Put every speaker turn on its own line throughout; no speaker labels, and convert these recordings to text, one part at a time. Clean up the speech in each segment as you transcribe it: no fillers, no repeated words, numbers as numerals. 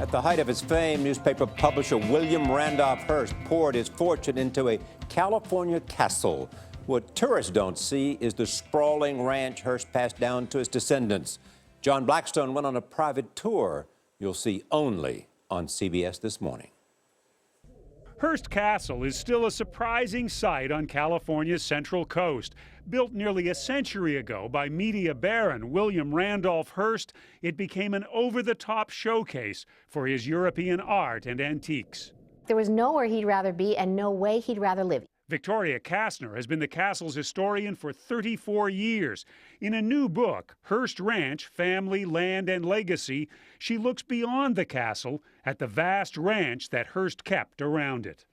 At the height of his fame, newspaper publisher William Randolph Hearst poured his fortune into a California castle. What tourists don't see is the sprawling ranch Hearst passed down to his descendants. John Blackstone went on a private tour you'll see only on CBS This Morning.
Hearst Castle is still a surprising sight on California's Central Coast. Built nearly a century ago by media baron William Randolph Hearst, it became an over-the-top showcase for his European art and antiques.
There was nowhere he'd rather be and no way he'd rather live.
Victoria Kastner has been the castle's historian for 34 years. In a new book, Hearst Ranch, Family, Land, and Legacy, she looks beyond the castle at the vast ranch that Hearst kept around it.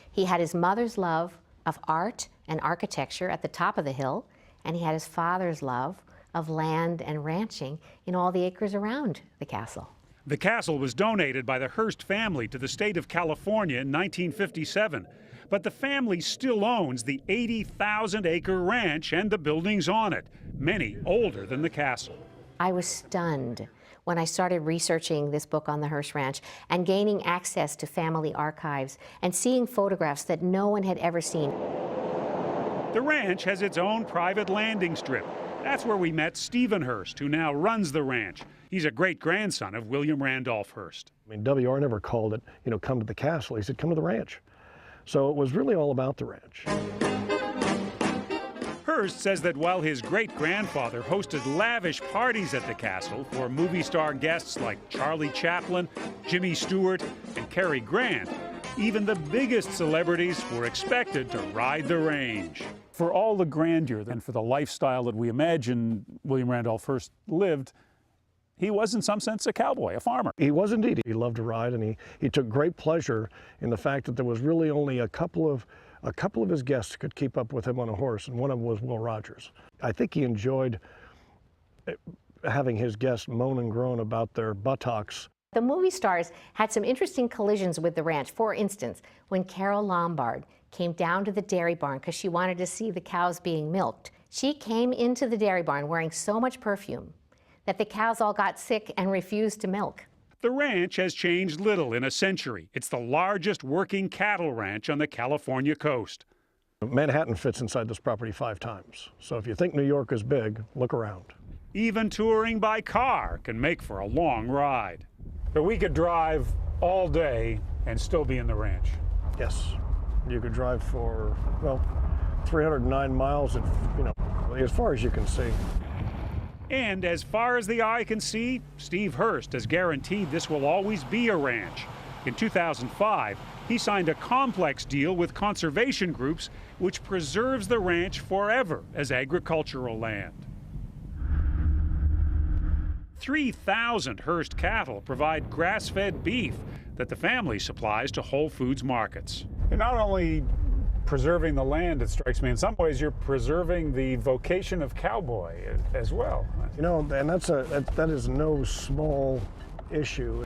He had his mother's love of art and architecture at the top of the hill, and he had his father's love of land and ranching in all the acres around the castle.
The castle was donated by the Hearst family to the state of California in 1957. But the family still owns the 80,000-acre ranch and the buildings on it, many older than the castle.
I was stunned when I started researching this book on the Hearst Ranch and gaining access to family archives and seeing photographs that no one had ever seen.
The ranch has its own private landing strip. That's where we met Stephen Hearst, who now runs the ranch. He's a great-grandson of William Randolph Hearst.
I mean, W.R. never called it, come to the castle. He said, come to the ranch. So it was really all about the ranch.
Hearst says that while his great-grandfather hosted lavish parties at the castle for movie star guests like Charlie Chaplin, Jimmy Stewart, and Cary Grant, even the biggest celebrities were expected to ride the range. For all the grandeur and for the lifestyle that we imagine William Randolph Hearst lived, he was in some sense a cowboy, a farmer.
He was indeed. He loved to ride, and he took great pleasure in the fact that there was really only a couple of his guests could keep up with him on a horse, and one of them was Will Rogers. I think he enjoyed having his guests moan and groan about their buttocks.
The movie stars had some interesting collisions with the ranch. For instance, when Carole Lombard came down to the dairy barn because she wanted to see the cows being milked, she came into the dairy barn wearing so much perfume that the cows all got sick and refused to milk.
The ranch has changed little in a century. It's the largest working cattle ranch on the California coast.
Manhattan fits inside this property 5 times. So if you think New York is big, look around.
Even touring by car can make for a long ride. But we could drive all day and still be in the ranch.
Yes, you could drive for, 309 miles, as far as you can see.
And as far as the eye can see, Steve Hearst has guaranteed this will always be a ranch. In 2005, he signed a complex deal with conservation groups which preserves the ranch forever as agricultural land. 3,000 Hearst cattle provide grass-fed beef that the family supplies to Whole Foods markets. You're not only preserving the land, it strikes me, in some ways you're preserving the vocation of cowboy as well.
And that is no small issue.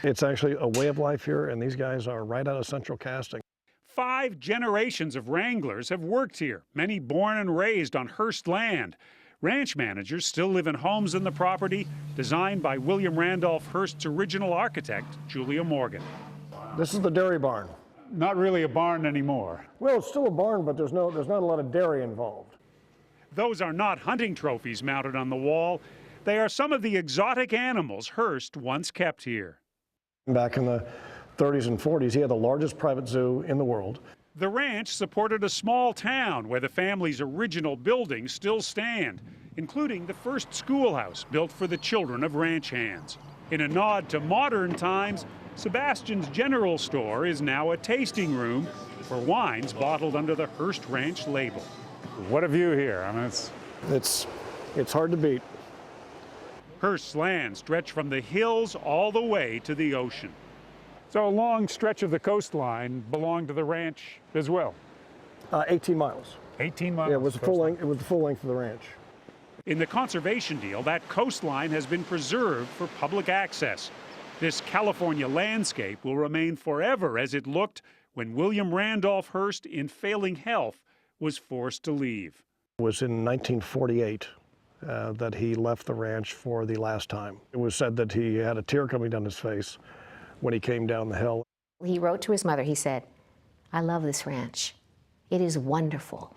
It's actually a way of life here, and these guys are right out of central casting.
5 generations of wranglers have worked here, many born and raised on Hearst land. Ranch managers still live in homes in the property designed by William Randolph Hearst's original architect, Julia Morgan.
This is the dairy barn.
Not really a barn anymore.
Well, it's still a barn, but there's not a lot of dairy involved.
Those are not hunting trophies mounted on the wall. They are some of the exotic animals Hearst once kept here.
Back in the 30s and 40s, he had the largest private zoo in the world.
The ranch supported a small town where the family's original buildings still stand, including the first schoolhouse built for the children of ranch hands. In a nod to modern times, Sebastian's General Store is now a tasting room for wines bottled under the Hearst Ranch label. What a view here. I mean,
it's hard to beat.
Hearst's land stretched from the hills all the way to the ocean. So a long stretch of the coastline belonged to the ranch as well?
18 miles.
18 miles?
Yeah, it was the full length of the ranch.
In the conservation deal, that coastline has been preserved for public access. This California landscape will remain forever as it looked when William Randolph Hearst, in failing health, was forced to leave.
It was in 1948 that he left the ranch for the last time. It was said that he had a tear coming down his face when he came down the hill.
He wrote to his mother, he said, "I love this ranch. It is wonderful.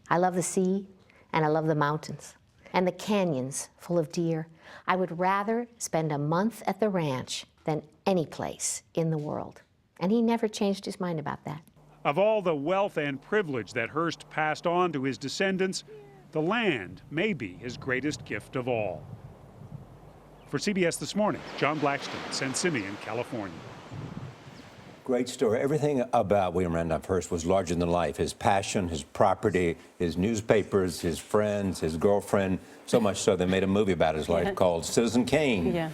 I love the sea, and I love the mountains, and the canyons full of deer. I would rather spend a month at the ranch than any place in the world." And he never changed his mind about that.
Of all the wealth and privilege that Hearst passed on to his descendants, the land may be his greatest gift of all. For CBS This Morning, John Blackstone, San Simeon, California.
Great story. Everything about William Randolph Hearst was larger than life. His passion, his property, his newspapers, his friends, his girlfriend, so much so they made a movie about his life called Citizen Kane.
Yeah.